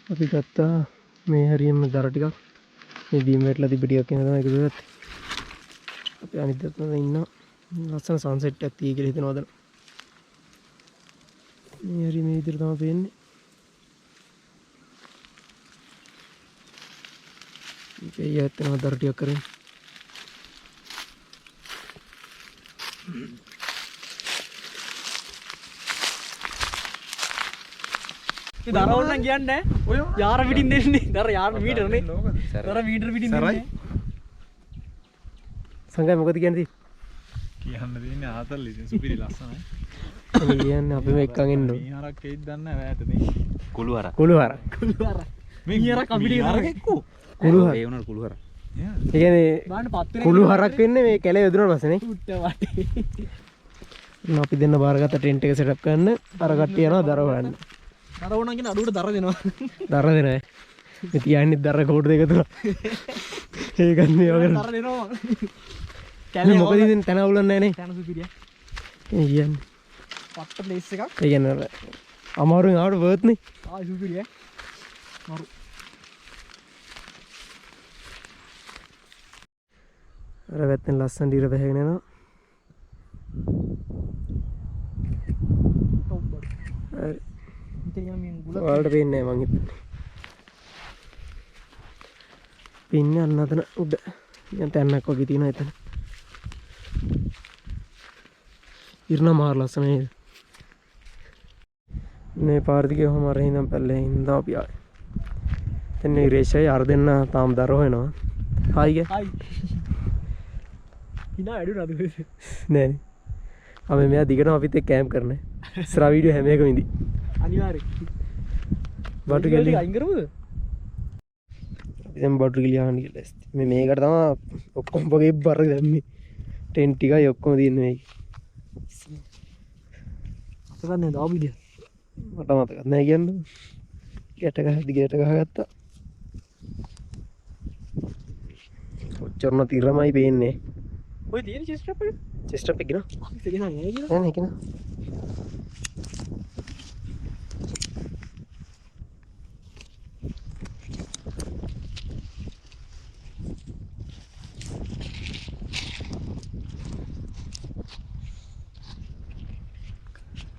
අපි ගත්තා මේ හරියම දර ටිකක් මේ බීම් වැටලා තිබ්බ ටිකක් එන තමයි එකතු කරගත්තේ. අපි අනිත් පැත්තට ඉන්න ලස්සන සන්සෙට් එකක් තියෙයි කියලා හිතනවා දැන්. මේ හරිය මේ විදිහට තමයි පේන්නේ. මේකේ යැත්තන දර ටිකක් කරගෙන. දරවන්න කියන්නේ ඔය යාර පිටින් දෙන්නේ දර යාර මීටරනේ දර මීටර පිටින් දෙන්නේ සංගය මොකද කියන්නේ කියන්න දෙන්නේ ආතල් ඉතින් සුපිරි ලස්සනයි කියන්නේ අපි මේ එක්කන් එන්න මේ හරක් එයිද දන්නේ නැහැ වැටනේ කුළු හරක් මේ හරක් අපිට එක්කෝ කුළු හරක් ඒ වුණා කුළු හරක් ඒ කියන්නේ බලන්න පත් වෙන කුළු හරක් වෙන්නේ මේ කැලේ යදුනට පස්සේනේ උට්ට වටේ අපි දෙන්න බාරගත්ත ටෙන්ට් එක සෙටප් කරන්න අර කට්ටිය යනවා දර හොයන්න දරවන්න කියන අඩුවට දර දෙනවා දර දෙනවා මේ තියන්නේ දර කෝට් දෙක තුන ඒකත් මේ වගේ දර දෙනවා කැලේ මොකද ඉතින් තන අවුලන්නේ නැහැ නේ තන සුපිරිය ඒ කියන්නේ පට්ට ප්ලේස් එකක් ඒ කියන්නේ අමාරුවෙන් ආවට වර්ත් නේ ආ සුපිරිය මරු අර වැත්තෙන් ලස්සන ඩීර බහගෙන යනවා හරි ඔයාලට පේන්නේ නැහැ මං හිතන්නේ පින්නේ අන්න අතන උඩ යන් තැන්නක් වගේ තියෙනවා එතන ඉරණ මාර ලස්සන නේද මේ පාර දිගේ ඔහම අර ඉඳන් පැල්ලේ ඉඳන් අපි ආවේ එතන ඉරේෂයි අර දෙන්න තාම දර හොයනවා හායි ගේ හයි ඉනා වැඩි නේද නෑ නේ අපි මෙයා දිගටම අපිත් එක්ක කැම්ප් කරන්නේ ඉස්සරහ වීඩියෝ හැම එකම ඉදි අනිවාර්යෙන් බටු ගෙලි අයින් කරමුද අපි දැන් බටු ගෙලි ආන්න කියලා ඇස්ති මේ මේකට තමයි ඔක්කොම වගේ බර දැම්මේ ටෙන්ට් ටිකයි ඔක්කොම තියෙන්නේ මේකේ අතකන්නේ දාව විදිය මට මතක නැහැ කියන්නේ ගැට ගහගත්තා ඔච්චරන තිරමයි පේන්නේ ඔය තියෙන චෙස්ට් අප් එක චෙස්ට් අප් එක නේ ඒක නෑ කියලා නෑ නෑ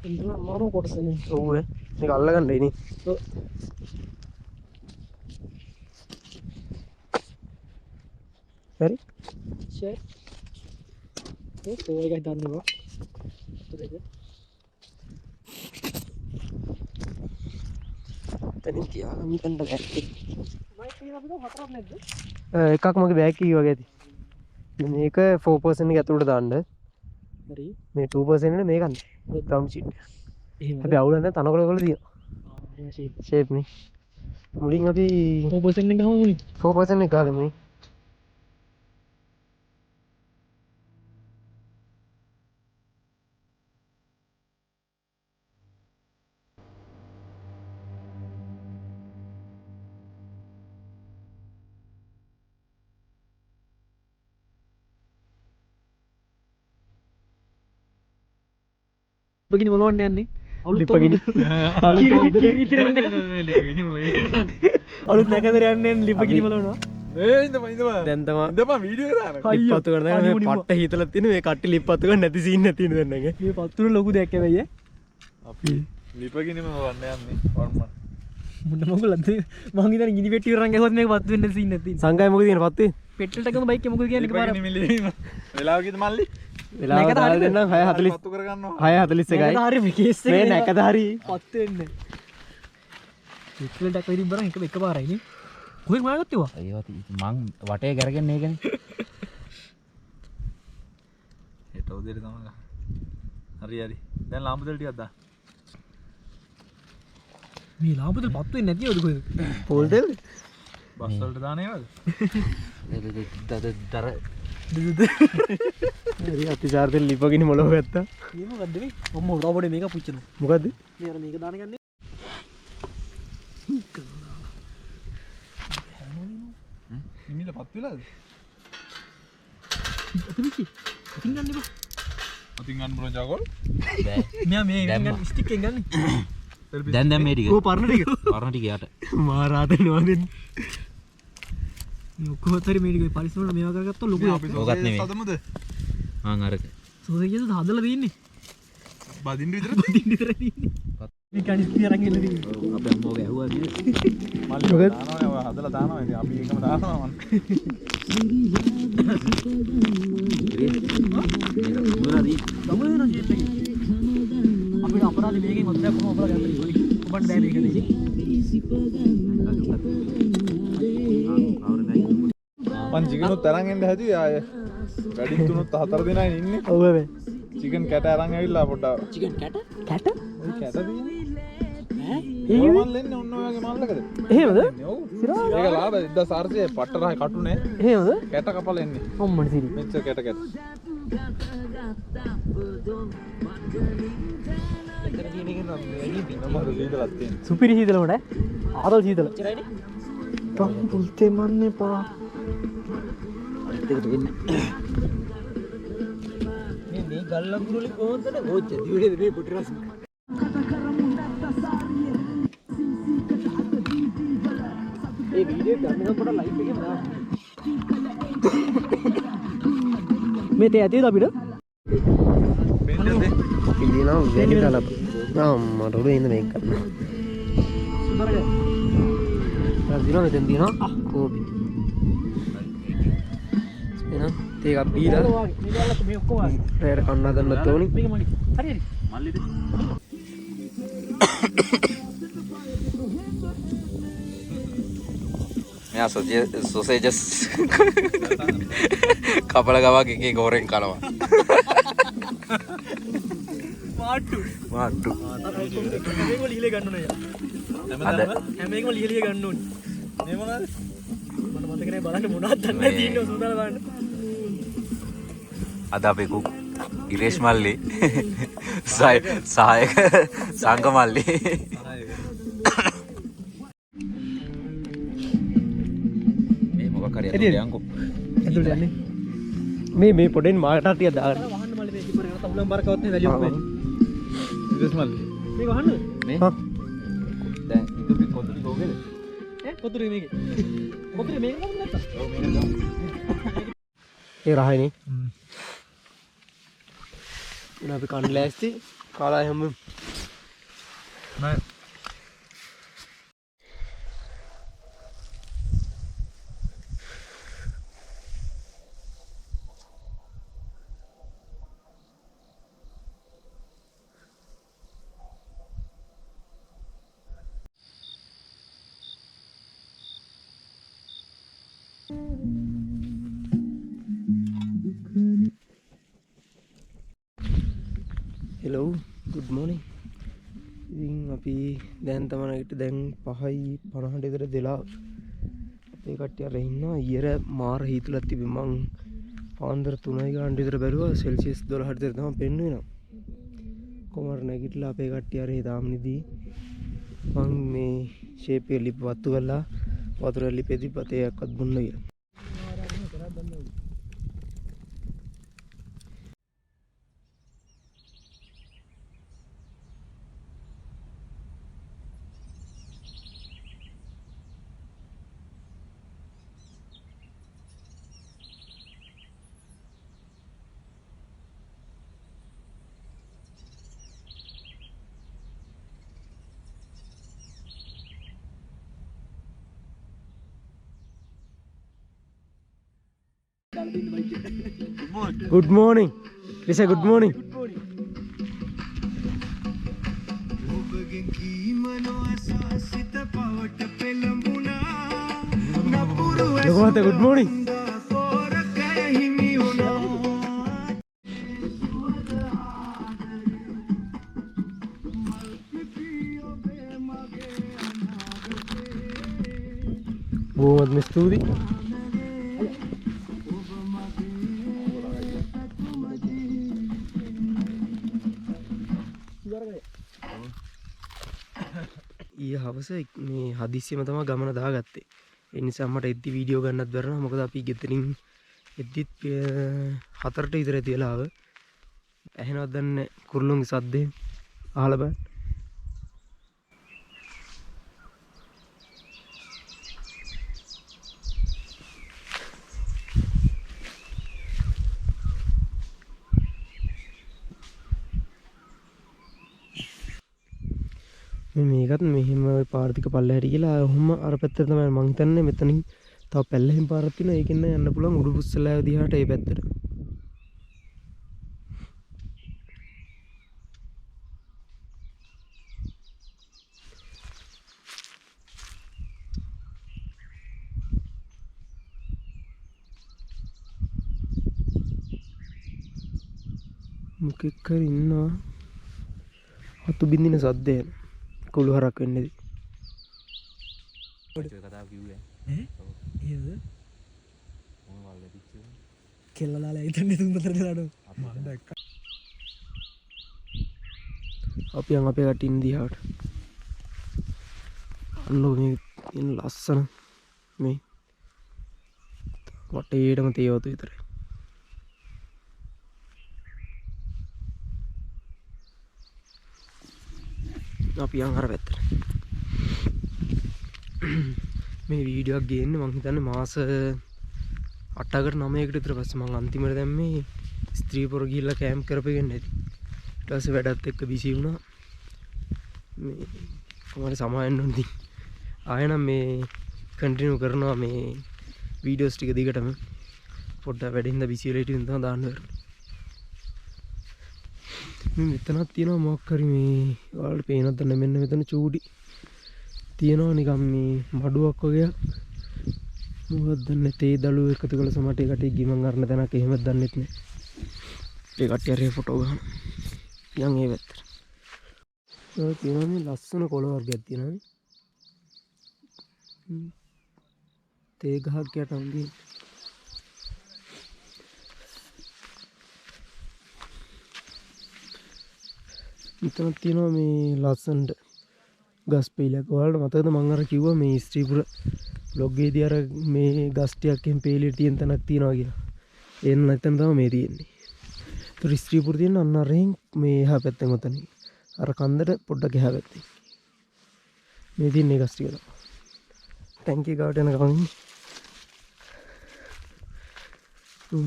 ඉන්න මාරු කොටසනේ ඔව් මේක අල්ලගන්න ඉනි හරි ෂෙයා ඒක එකයි දන්නවා තනින් තියාගන්න මෙතන බෑග් එක මයික් එක අපිට හතරක් නැද්ද එකක් මගේ බෑග් එකේ වගේ ඇති මේක 4% එක ඇතුළට දාන්න හරි මේ 2% නේ මේක නේ ග්‍රවුන්ඩ් ෂීට් එහෙම අපි අවුල නැහැ තනකොළ වල තියෙනවා ෂේප් නේ මුලින් අපි 4% එක ගහමු මුලින් 4% එක ගාලා මේ බගිනි මොනවන්න යන්නේ ලිප්පගිනි අලුත් නැකදර යන්නේ ලිපගිනි බලනවා දැන් තමයි ඉඳපන් වීඩියෝ එක දාන්න ලිප් පත්තු කරන මේ පට්ට හිතලා තියෙන මේ කට්ටි ලිප් පත්තු කරන්න නැති සීන් නැති ඉන්න දැන් මේ පත්තුන ලොකු දෙයක් හැබැයි අපි ලිපගිනිම වන්න යන්නේ වර්මන් මුන්න මොකලද මං ඉතින් ගිනි පෙට්ටිය වරන් ගහුවත් මේක පත්තු වෙන්න සීන් නැති සංගය මොකද කියන පත්තු පෙට්ටලට ගම බයික් එක මොකද කියන්නේ එකපාර ලිපගිනි මිලීම වෙලාව කීයද මල්ලි වෙලාව දාලා දෙන්නම් 6:40 පත්තු කරගන්නවා 6:41යි හරි මේ කේස් එක මේ නැකද හරි පත්තු වෙන්න පෙට්ටලට වෙරි බරන් එකපාරයි නේ කොහෙන් මාගත්තේවා ඒවත් මං වටේ කරගෙන ඒකනේ හෙට උදේට තමයි හරි හරි දැන් ලාම්පු තෙල් ටිකක් දාන්න මේ ලාම්පුතල් පත්තු වෙන්නේ නැතිවද කොහෙද පොල් දෙල් බස් වලට දාන ඒවද දර අතිචාර්තෙන් ලිපගෙන මොලව ගත්තා. මේ මොකද්ද මේ? ඔම්ම උඩට මේක පුච්චනවා. මොකද්ද? මේ අර මේක දාන ගන්නේ. නිමිල පත් වෙලාද? අතිවිචි. ඉතින් ගන්න බා. අතින් ගන්න පුළුවන් ජාගෝල්. බෑ. මෙයා මේ දැම්මා. ගන්න ස්ටික් එකෙන් ගන්න. දැන් මේ ටික. ඕ පරණ ටික. පරණ ටික යට. මාරාතනවා දෙන්නේ. මේ ඔක්කොම හතරේ මේ ටික පරිස්සම වල මේවා කරගත්තා ලොකු ඕකත් නෙමෙයි. සදමුද? මං අරක. සෝසේජස් හදලා තියෙන්නේ. බදින්න විතර බදින්න විතරයි තියෙන්නේ. මේ කණිස්ටි අරන් ඉන්න තියෙන්නේ. අපේ අම්මෝගේ ඇහුවා කියේ. මල්ලි දානවා ඔය හදලා දානවා ඉතින් අපි ඒකම දානවා මන්. දුරදී. ගමන වෙන ෂීට් එකේ. අපිට අපරාධ මේකෙන් ඔත්තයක් කොහොම අපලා ගන්න ඉන්නේ. ඔබට බෑ මේක දෙන්නේ. මං චිකනුත් අරන් එන්න හැදුවේ ආය. වැඩි තුනත් හතර දෙනයි ඉන්නේ. ඔව් බෑ. චිකන් කැට අරන් ඇවිල්ලා පොඩ්ඩක්. චිකන් කැට? කැට? ඔය කැට තියෙන්නේ. ඈ? මල් එන්නේ ඔන්න ඔයගේ මල්ලකද? එහෙමද? ඔව්. ඒක ලාභ 1400 පට්ටරහයි කටුනේ. එහෙමද? කැට කපල එන්නේ. අම්මට සිරි. මෙච්චර කැට කැට. එතන තියෙන එක නම් වැඩි නමර සීතලක් තියෙන. සුපිරි සීතල මට. ආදල් සීතල. ඉතරයිනේ. තම් පුල්තේ මන්නේ පා. දෙකට වෙන්න. මේ ගල් අඟුරු වලින් කොහොමද ගෝච්ච දිවිලේ මේ පුටි රස. ඒ වීඩියෝ ගන්න කොට ලයිව් එකේ දාන්න. මේ තේ ඇතිද අපිට? වෙන්නේ පිළිනවා වැඩි කලප. මට උඩ ඉන්න මේක ගන්න. සුන්දරයි. දිනවා මෙතෙන් දිනවා කෝපි. එනවා තේ එකක් බීලා මේ ඔක්කොම වාගේ. රේර කන්න හදන්නත් ඕනි. මේක මගේ. හරි හරි. මල්ලිද? මෙයා සොසේජස් කපල ගවක් එකේ ගෝරෙන් කනවා. මාට්ටු. මාට්ටු. මේක ලියලා ගන්න ඕනේ. අද හැම එකම ලියලා ගන්න ඕනේ. මේ මොනවාද? මට මතක නෑ බලන්න මොනවද දන්නේ තියෙන්නේ සූදානම් බලන්න. අද අපේ කුක් ඉරේෂ් මල්ලි සායක සංග මල්ලි මේ මොකක් හරි අතට ඇතුළට යන්නේ. මේ පොඩෙන් මාකට ටිකක් දාගන්න. වහන්න මල්ලි මේ කිපර කරලා උලම් බරකවත් නේ වැලියු වෙන්නේ. ඉතින් මල්ලි. මේක වහන්න. මේ හා දැන් ඉදුපි කොතනි ගෝගෙද? කොතුරේ මේකේ. කොතුරේ මේක මොකද නැත්තම්? ඔව් මේක ගමු. ඒ රහයිනේ. එන අපි කන්න ලෑස්ති කාලා හැම නෑ. හෙලෝ ගුඩ් මෝනින්. ඉතින් අපි දැන් තමනකට දැන් 5:50 විතර දෙලා අපේ කට්ටිය අර ඉන්නවා. ඊයර මාර හීතුලක් තිබෙ මං පාන්දර 3 ගානට විතර බැලුවා සෙල්සියස් 12 විතර තමයි පෙන්වෙනවා. කොමාර නැගිටලා අපේ කට්ටිය අර දාමනිදී මං මේ ෂේප් එක ලිප් වත්තු කරලා වතුර ලිපෙදි පතේයක්වත් බොන්න කියලා. Good morning. Lisa, good morning. Lokota, good morning. බොහොමත් ස්තුතියි. ඊයේ හවස මේ හදිස්සියම තමයි ගමන දාගත්තේ. ඒ නිසා මට එද්දි වීඩියෝ ගන්නත් බැරුණා. මොකද අපි ගෙදරින් එද්දිත් 4ට විතර ඇති වෙලාව. ඇහෙනවද දන්නේ කුරුල්ලුන්ගේ සද්දේ. අහලා බලන්න. මේකත් මෙහෙම පාර්තික පල්ලෙහාට ගිහලා ඔහොම අර පැත්තට තමයි මං හිතන්නේ මෙතනින් තව පැල්ලෙහින් පාරක් තියෙනවා ඒකෙන් යන්න පුළුවන් උඩුපුස්සලාව දිහාට ඒ පැත්තට. මොකෙක් හරි ඉන්නවා. අතු බින්දින සද්දය. කුළු හරක් වෙන්නේදී. කතාව කිව්වේ ඒද කෙල්ලලාලා හිතන්නේ තුන් පතර දාඩෝ මම දැක්කා. අපි යන් අපේ කටින් දිහාට. අන්නෝ මේ ඉන්න ලස්සන මේ වටේටම තේවතු විතරයි. අපි යන් අර පැත්තට. මේ වීඩියෝ එකක් ගේන්නේ මං හිතන්නේ මාස 8කට 9කට විතර පස්සේ. මං අන්තිමට දැන් මේ ස්ත්‍රීපුර ගිහිල්ලා කැම්ප් කරපෙන්නේ නැති. ඊට පස්සේ වැඩත් එක්ක බිසි වුණා. මේ කොහොමද සමාවෙන්න ඕනද? ආයෙනම් මේ කන්ටිනියු කරනවා මේ වීඩියෝස් ටික දිගටම. පොඩ්ඩක් වැඩින්ද බිසි වෙලා හිටින්න තමයි දාන්න වෙන්නේ. මේ මෙතනක් තියෙනවා මොකක් හරි මේ ඔයාලට පේනවද නැත්නම් මෙන්න මෙතන චූඩි තියෙනවා නිකන් මේ මඩුවක් වගේ. මොකක්ද දන්නේ තේ දළු එකතු කරලා සමහරට ඒකට ගිමන් අරන තැනක් එහෙමද දන්නෙත් නෑ. ඒ කට්ටිය හරි ෆොටෝ ගන්න. යන් ඒ පැත්තට. ඒ තියෙනවා මේ ලස්සන කොළ වර්ගයක් තියෙනවා නේ. තේ ගහක් යට වුණේ. මෙතන තියෙනවා මේ ලස්සනට ගස් පෙළයක්. ඔයාලට මතකද මම අර කිව්වා මේ ස්ත්‍රීපුර බ්ලොග් එකේදී අර මේ ගස් ටිකක් එහෙම පෙළේ තියෙන තැනක් තියෙනවා කියලා. එන්න නැත්නම් තමයි මේ තියෙන්නේ. ඒතර ස්ත්‍රීපුර තියෙන අන්න අරෙන් මේ එහා පැත්තෙන් උතන. අර කන්දට පොඩ්ඩක් එහා පැත්තේ. මේ තියෙන්නේ ගස් ටික තමයි. ටැංකිය ගාවට යන ගමන්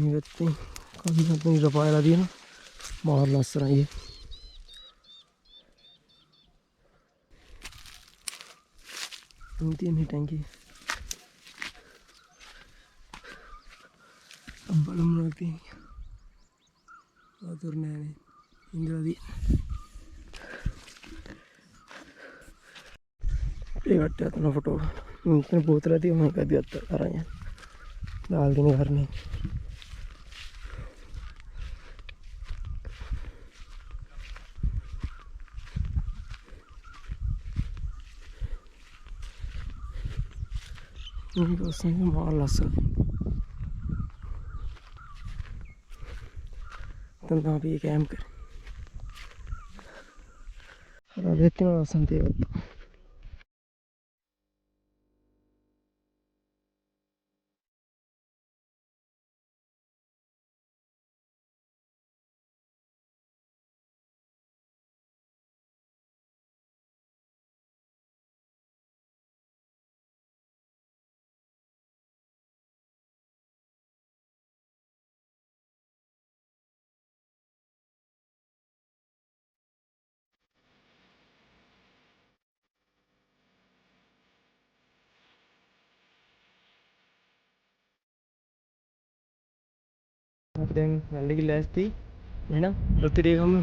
මේ පැත්තේ කන්දක් ඉර පායලා තියෙනවා. මාර ලස්සනයි. තියෙන ටැංකිය බලමු නැති වතුර නෑනේ ඉඳලාදී ඒ කට්ටිය අතන ෆොටෝ මෙතන බෝතල තියෙනවා මේක අදියත් අරන් යන්න දාල්ගෙන කරන්නේ ini malas tentang api camp कर ada देती हूँ संते දැන් වැල්ලේ ගිහලා ඇස්ති එහෙනම් රුත්තිරිය ගමු.